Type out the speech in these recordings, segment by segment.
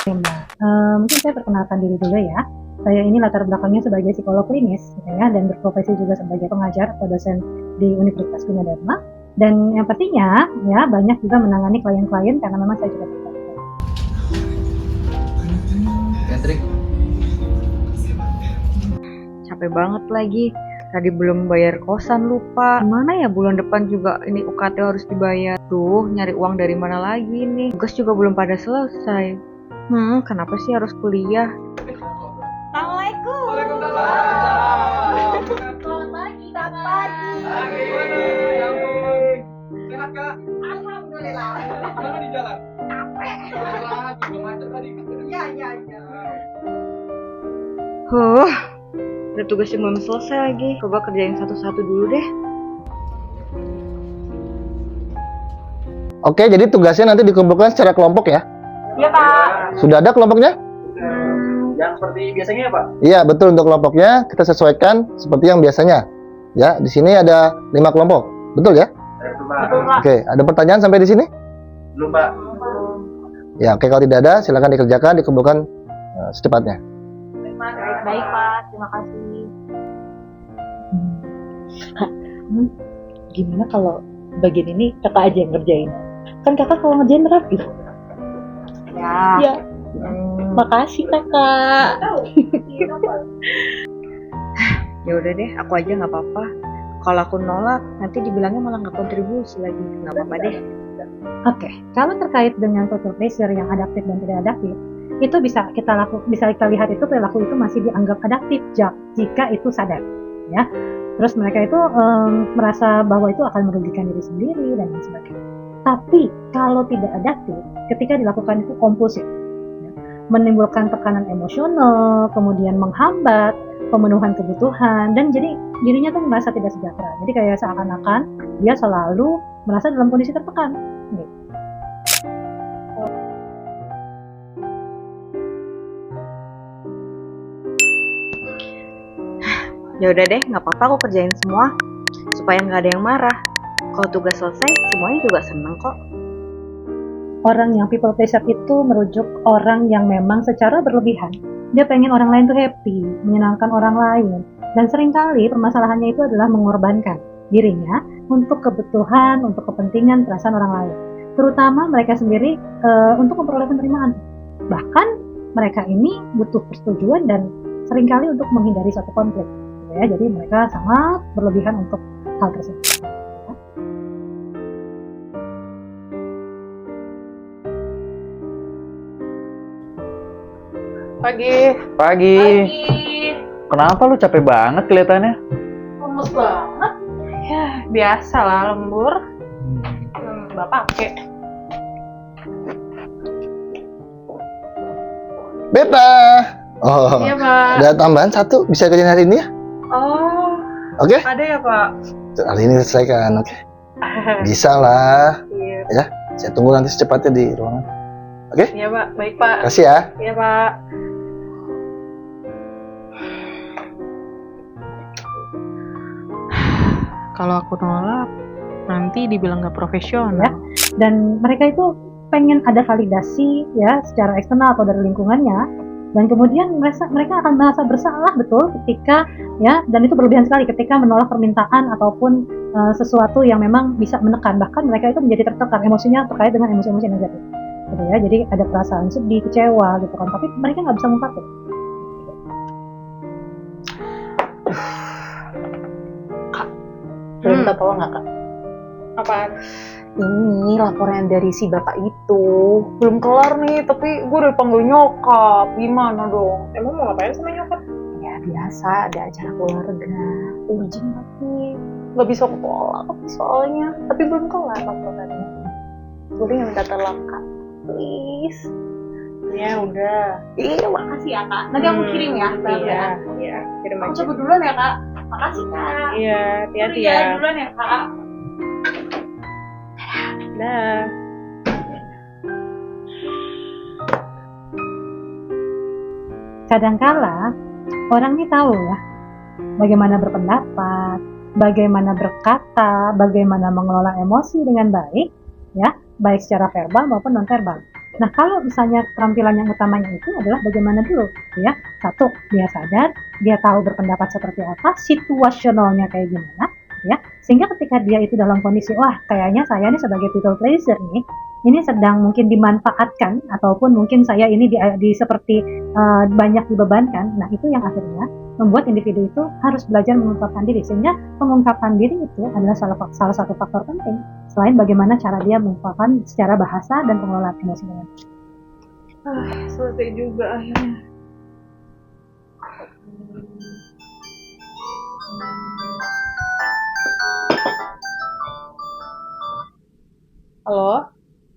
Mbak. Mungkin saya perkenalkan diri dulu ya. Saya ini latar belakangnya sebagai psikolog klinis, gitu ya, dan berprofesi juga sebagai pengajar atau dosen di Universitas Gunadarma. Dan yang pastinya, ya banyak juga menangani klien-klien karena memang saya juga terpaksa. Patrick, Capek banget lagi. Tadi belum bayar kosan lupa. Gimana ya bulan depan juga ini UKT harus dibayar. Tuh, nyari uang dari mana lagi nih? Tugas juga belum pada selesai. Kenapa sih harus kuliah? Assalamualaikum. Waalaikumsalam. Selamat pagi, selamat pagi. Sehat kak? Alhamdulillah. Gimana di jalan? Capek. Juga macet tadi. Ya. Ada tugas yang belum selesai lagi. Coba kerjain satu-satu dulu deh. Oke, jadi tugasnya nanti dikumpulkan secara kelompok ya? Iya, Pak. Sudah ada kelompoknya? Yang seperti biasanya ya Pak? Iya, betul, untuk kelompoknya kita sesuaikan seperti yang biasanya. Ya, di sini ada 5 kelompok. Betul ya? Betul, Pak. Oke, ada pertanyaan sampai di sini? Belum Pak. Ya, oke, kalau tidak ada silakan dikerjakan, dikumpulkan secepatnya. Baik, Pak. Terima kasih. Gimana kalau bagian ini kakak aja yang ngerjain? Kan kakak kalau ngerjain rapi. Ya. Ya. Makasih kakak. Ya udah deh, aku aja nggak apa-apa. Kalau aku nolak, nanti dibilangnya malah nggak kontribusi lagi. Nggak apa-apa deh. Oke, kalau terkait dengan social pressure yang adaptif dan tidak adaptif, itu bisa kita lihat itu perilaku itu masih dianggap adaptif jika itu sadar, ya. Terus mereka itu merasa bahwa itu akan merugikan diri sendiri dan lain sebagainya. Tapi kalau tidak adaptif, ketika dilakukan itu kompulsif, ya, menimbulkan tekanan emosional, kemudian menghambat pemenuhan kebutuhan, dan jadi dirinya tuh merasa tidak sejahtera. Jadi kayak seakan-akan dia selalu merasa dalam kondisi tertekan. Gitu. Ya udah deh, nggak apa-apa aku kerjain semua supaya nggak ada yang marah. Kalau tugas selesai, semuanya juga seneng kok. Orang yang people pleaser itu merujuk orang yang memang secara berlebihan dia pengen orang lain tuh happy, menyenangkan orang lain, dan seringkali permasalahannya itu adalah mengorbankan dirinya untuk kebutuhan, untuk kepentingan, perasaan orang lain, terutama mereka sendiri untuk memperoleh penerimaan. Bahkan mereka ini butuh persetujuan dan seringkali untuk menghindari suatu konflik, ya. Jadi mereka sangat berlebihan untuk hal tersebut. Pagi. Kenapa lu capek banget kelihatannya? Lemes banget. Ya, biasa lah lembur. Bapak pakai. Beta. Oh, Iya, Pak. ada tambahan 1 bisa kerjain hari ini ya? Oh, Oke? ada ya, Pak? Hari ini selesaikan, oke? Bisa lah. Iya. Ya, saya tunggu nanti secepatnya di ruangan. Oke? Iya, Pak. Baik, Pak. Kasih ya. Iya, Pak. Kalau aku nolak, nanti dibilang gak profesional. Ya. Dan mereka itu pengen ada validasi, ya, secara eksternal atau dari lingkungannya, dan kemudian mereka akan merasa bersalah betul ketika, ya, dan itu berlebihan sekali ketika menolak permintaan ataupun sesuatu yang memang bisa menekan. Bahkan mereka itu menjadi tertekan, emosinya terkait dengan emosi-emosi negatif, gitu ya. Jadi ada perasaan sedih, kecewa gitu kan, tapi mereka nggak bisa mengungkapkan. Boleh minta tolong gak kak? Apaan? Ini laporan dari si bapak itu belum kelar nih, tapi gue udah panggil nyokap. Gimana dong? Emang mau ngapain sama nyokap? Ya biasa, ada acara keluarga. Urgent tapi nggak bisa aku tolak soalnya. Tapi belum kelar laporannya. Gue udah minta tolong kak, please. Ya udah. Iya, makasih ya kak. Nanti aku kirim ya. Iya. Kirim Aku aja. cabut duluan ya kak. Makasih kak. Iya, hati-hati Sorry ya. duluan ya kak. Dah. Kadangkala orang ini tahu ya bagaimana berpendapat, bagaimana berkata, bagaimana mengelola emosi dengan baik, ya, baik secara verbal maupun non verbal. Nah, kalau misalnya keterampilan yang utamanya itu adalah bagaimana dulu, ya. Satu, dia sadar, dia tahu berpendapat seperti apa, situasionalnya kayak gimana, ya. Sehingga ketika dia itu dalam kondisi, wah, kayaknya saya ini sebagai people pleaser nih, ini sedang mungkin dimanfaatkan ataupun mungkin saya ini seperti banyak dibebankan. Nah, itu yang akhirnya membuat individu itu harus belajar mengungkapkan diri, sehingga pengungkapan diri itu adalah salah satu faktor penting selain bagaimana cara dia mengungkapkan secara bahasa dan pengelolaan emosi dengan baik. Selesai juga akhirnya. Halo?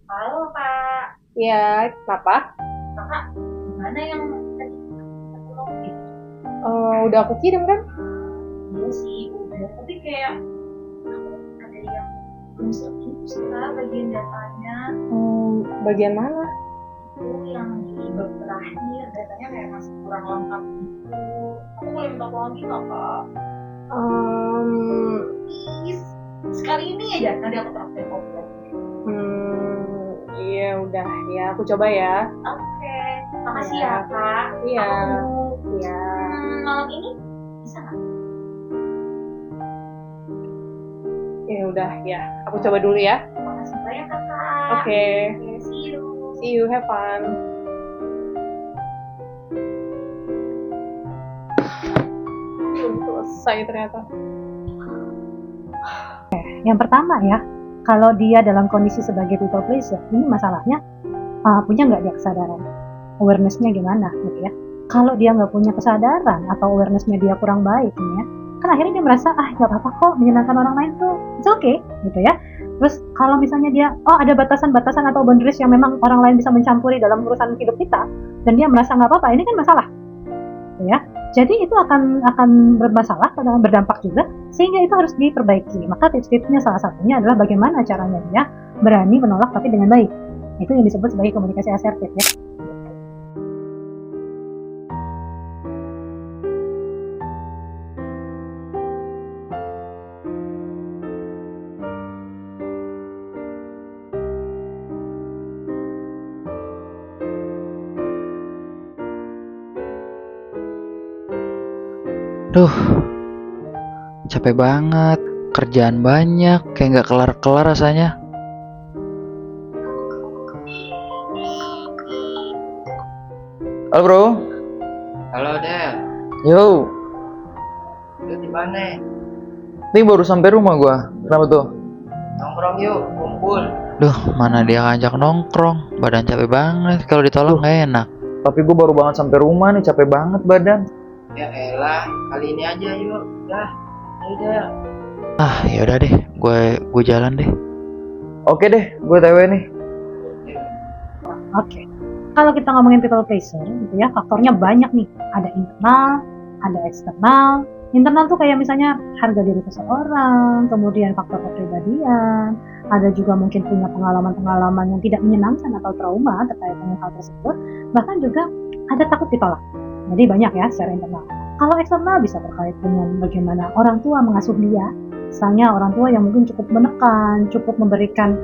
Halo Pak, Iya, kenapa? Kakak gimana yang tadi kita tolong gitu? Udah aku kirim kan? Iya sih, udah, tapi kayak ada yang belum serius Kak, bagian datanya Bagian mana? itu yang di bab terakhir datanya kayak masih kurang lengkap gitu. Aku boleh minta tolong lagi nggak Kak? Please, sekali ini aja, nanti aku traktir kopi. Iya udah ya, aku coba ya. Oke, makasih Ya. ya Kak. Iya. Aku Iya. malam ini bisa nggak? Ya udah ya, aku coba dulu ya. Makasih banyak Kakak. Oke. See you. See you, have fun. Belum selesai ternyata. Yang pertama ya, kalau dia dalam kondisi sebagai people pleaser, ini masalahnya punya nggak dia kesadaran, awareness-nya gimana gitu ya. Kalau dia nggak punya kesadaran atau awareness-nya dia kurang baik ini ya, kan akhirnya dia merasa nggak apa-apa kok menyenangkan orang lain tuh, it's okay gitu ya. Terus kalau misalnya dia ada batasan-batasan atau boundaries yang memang orang lain bisa mencampuri dalam urusan hidup kita, dan dia merasa nggak apa-apa, ini kan masalah gitu ya. Jadi itu akan bermasalah, berdampak juga, sehingga itu harus diperbaiki. Maka tips-tipsnya salah satunya adalah bagaimana caranya dia berani menolak tapi dengan baik. Itu yang disebut sebagai komunikasi asertif ya. Duh, capek banget. Kerjaan banyak, kayak nggak kelar-kelar rasanya. Halo bro. Halo Del, Yo, lu di mana? ini baru sampai rumah gua. Kenapa tuh? Nongkrong yuk, kumpul. Duh, mana dia ngajak nongkrong. Badan capek banget, kalau ditolak nggak enak. Tapi gua baru banget sampai rumah nih, capek banget badan. Ya elah, kali ini aja yuk. Dah, ayo Del. Yaudah deh, gue jalan deh. Oke deh, gue TW nih. Oke. Kalau kita ngomongin people pleaser gitu ya, faktornya banyak nih. Ada internal, ada eksternal. Internal tuh kayak misalnya harga diri seseorang, kemudian faktor kepribadian, ada juga mungkin punya pengalaman-pengalaman yang tidak menyenangkan atau trauma terkait dengan hal tersebut. Bahkan juga ada takut ditolak. Jadi banyak ya secara internal. Kalau eksternal bisa terkait dengan bagaimana orang tua mengasuh dia. Misalnya orang tua yang mungkin cukup menekan, cukup memberikan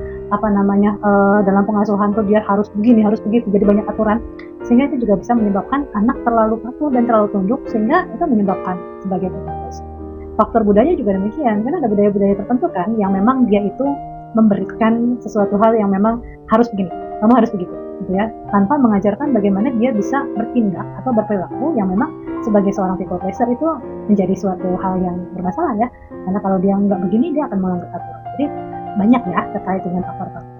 dalam pengasuhan tuh dia harus begini, harus begitu, jadi banyak aturan, sehingga itu juga bisa menyebabkan anak terlalu patuh dan terlalu tunduk, sehingga itu menyebabkan sebagai penyebab. Faktor budaya juga demikian, karena ada budaya-budaya tertentu kan yang memang dia itu memberikan sesuatu hal yang memang harus begini, kamu harus begitu, gitu ya, tanpa mengajarkan bagaimana dia bisa bertindak atau berperilaku yang memang sebagai seorang people pleaser itu menjadi suatu hal yang bermasalah ya, karena kalau dia nggak begini dia akan melanggar aturan. Jadi banyak ya terkait dengan faktor-faktor.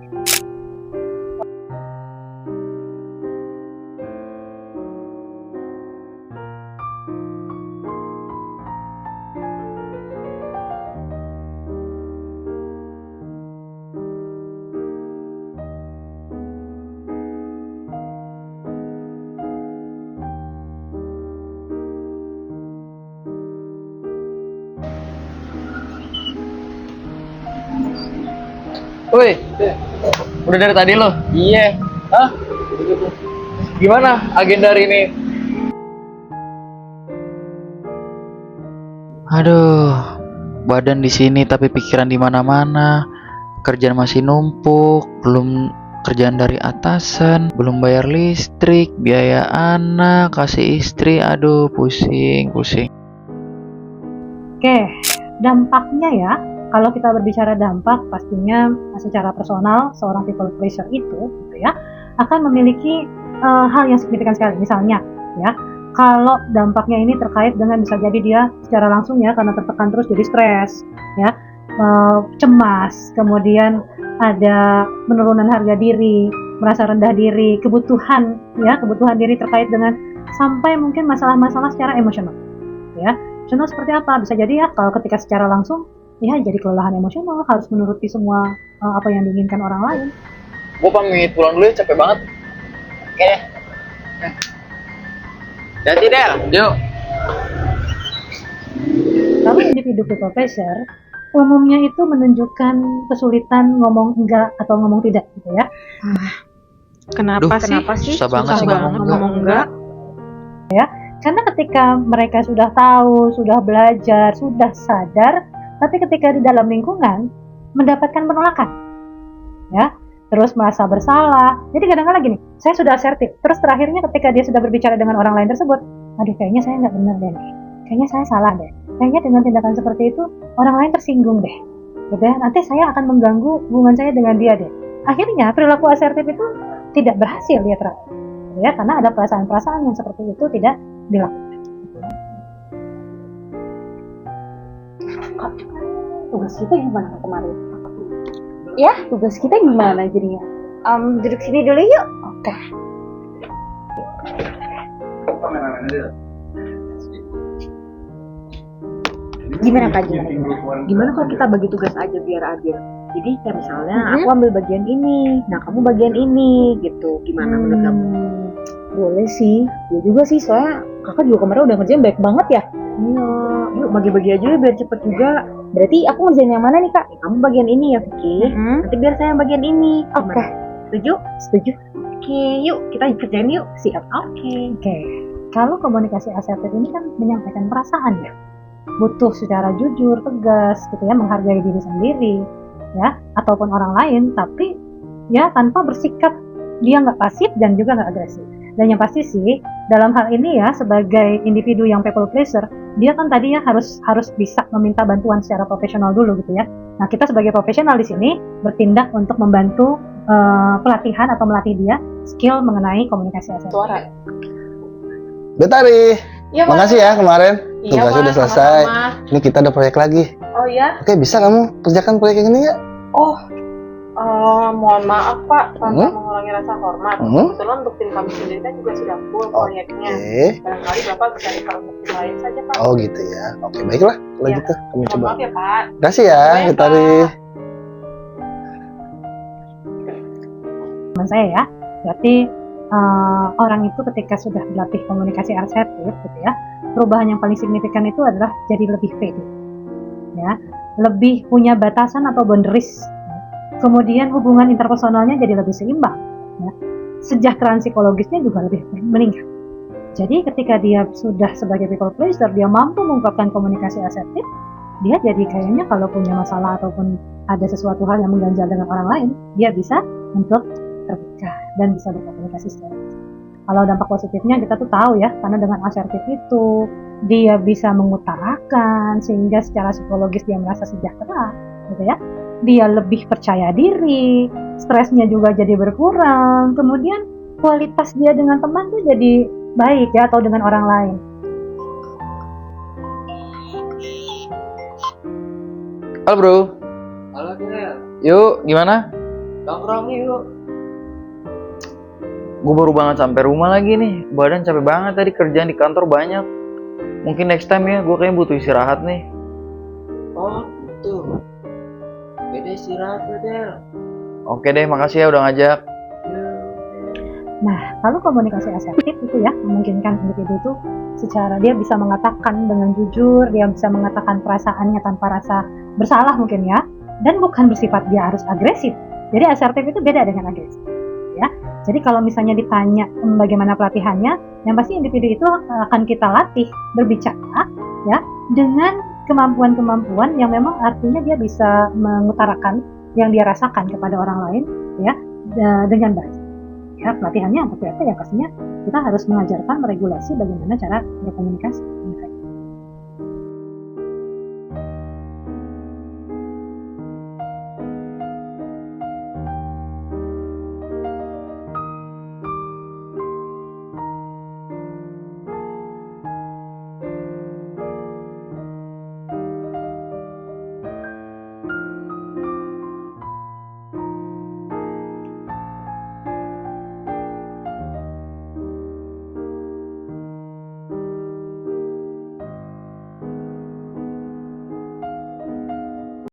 Woi, udah dari tadi lo? Iya. Hah? Gimana agenda hari ini? Aduh, badan di sini tapi pikiran di mana-mana. Kerjaan masih numpuk, belum kerjaan dari atasan, belum bayar listrik, biaya anak, kasih istri, aduh pusing. Oke, dampaknya ya, kalau kita berbicara dampak, pastinya secara personal seorang people pleaser itu, gitu ya, akan memiliki hal yang signifikan sekali. Misalnya, ya, kalau dampaknya ini terkait dengan bisa jadi dia secara langsung ya karena tertekan terus jadi stres, ya, cemas, kemudian ada penurunan harga diri, merasa rendah diri, kebutuhan diri terkait dengan sampai mungkin masalah-masalah secara emosional, ya. Emosional seperti apa? Bisa jadi ya kalau ketika secara langsung ya jadi kelelahan emosional, harus menuruti semua apa yang diinginkan orang lain. Gue pamit pulang dulu ya, capek banget. Oke deh. Jadi Del. Yuk. Kalau individu people pleaser umumnya itu menunjukkan kesulitan ngomong enggak atau ngomong tidak, gitu ya. Kenapa sih? Susah banget sih ngomong enggak. Karena ketika mereka sudah tahu, sudah belajar, sudah sadar, tapi ketika di dalam lingkungan mendapatkan penolakan, ya, terus merasa bersalah. Jadi kadang-kadang gini, saya sudah asertif, terus terakhirnya ketika dia sudah berbicara dengan orang lain tersebut, aduh kayaknya saya nggak benar deh, kayaknya saya salah deh, kayaknya dengan tindakan seperti itu orang lain tersinggung deh, gitu ya. Nanti saya akan mengganggu hubungan saya dengan dia deh. Akhirnya perilaku asertif itu tidak berhasil dia terapkan, ya, karena ada perasaan-perasaan yang seperti itu tidak dilakukan. Tugas kita gimana kemarin? Ya, tugas kita gimana jadinya? Duduk sini dulu yuk. Oke. Gimana Kak? Gimana kalau kita bagi tugas aja biar adil? Jadi kayak misalnya aku ambil bagian ini, nah kamu bagian ini, gitu. Gimana menurut kamu? Boleh sih. Ya juga sih, soalnya kakak juga kemarin udah ngerjain baik banget ya. Iya, yuk bagi-bagi aja ya biar cepet juga. Berarti aku ngerjain yang mana nih Kak? Kamu bagian ini ya Vicky, nanti biar saya yang bagian ini. Oke. Setuju? Setuju. Oke, yuk kita kerjain yuk. Siap. Oke. Kalau komunikasi asertif ini kan menyampaikan perasaan ya, butuh secara jujur, tegas, gitu ya, menghargai diri sendiri, ya, ataupun orang lain, tapi ya tanpa bersikap dia nggak pasif dan juga nggak agresif. Dan yang pasti sih dalam hal ini ya, sebagai individu yang people pleaser, dia kan tadinya harus bisa meminta bantuan secara profesional dulu gitu ya. Nah, kita sebagai profesional di sini bertindak untuk membantu pelatihan atau melatih dia skill mengenai komunikasi asertif. Suara. Betari, Iya, makasih ya kemarin. Iya, Tugasnya Mas, udah selesai. sama-sama. Ini kita ada proyek lagi. Oh ya? Oke, bisa kamu kerjakan proyek yang ini ya? Mohon maaf Pak, tanpa mengulangi rasa hormat. Hmm? Kebetulan untuk tim kami sendiri kan juga sudah full proyeknya. Oke. Barangkali Bapak bisa refer untuk tim lain saja Pak. Oh gitu ya. Oke, baiklah. Kalau Iya. gitu, kamu Mohon coba. maaf ya Pak. Kasih ya, Baik, Betari. Pak. Teman saya ya, berarti orang itu ketika sudah berlatih komunikasi asertif gitu ya, perubahan yang paling signifikan itu adalah jadi lebih pede, ya, lebih punya batasan atau boundaries, ya. Kemudian hubungan interpersonalnya jadi lebih seimbang, ya. Kesejahteraan psikologisnya juga lebih meningkat. Jadi ketika dia sudah sebagai people pleaser, dia mampu mengungkapkan komunikasi asertif, dia jadi kayaknya kalau punya masalah ataupun ada sesuatu hal yang mengganjal dengan orang lain, dia bisa untuk terbuka dan bisa berkomunikasi secara langsung. Kalau dampak positifnya kita tuh tahu ya, karena dengan asertif itu dia bisa mengutarakan sehingga secara psikologis dia merasa sejahtera, gitu ya. Dia lebih percaya diri, stresnya juga jadi berkurang, kemudian kualitas dia dengan teman tuh jadi baik ya, atau dengan orang lain. Halo bro, Halo Del. yuk gimana? Nongkrong yuk. Gue baru banget sampai rumah lagi nih, badan capek banget tadi, kerjaan di kantor banyak. Mungkin next time ya, gue kayaknya butuh istirahat nih. Oh gitu. Beda istirahat ya Del. Oke deh, makasih ya udah ngajak. Nah, kalau komunikasi asertif itu ya memungkinkan individu itu secara dia bisa mengatakan dengan jujur, dia bisa mengatakan perasaannya tanpa rasa bersalah mungkin ya, dan bukan bersifat dia harus agresif. Jadi asertif itu beda dengan agresif, ya. Jadi kalau misalnya ditanya bagaimana pelatihannya, yang pasti individu itu akan kita latih berbicara, ya, dengan kemampuan-kemampuan yang memang artinya dia bisa mengutarakan yang dia rasakan kepada orang lain, ya, dengan baik. Ya, pelatihannya seperti apa ya, pastinya kita harus mengajarkan regulasi bagaimana cara berkomunikasi.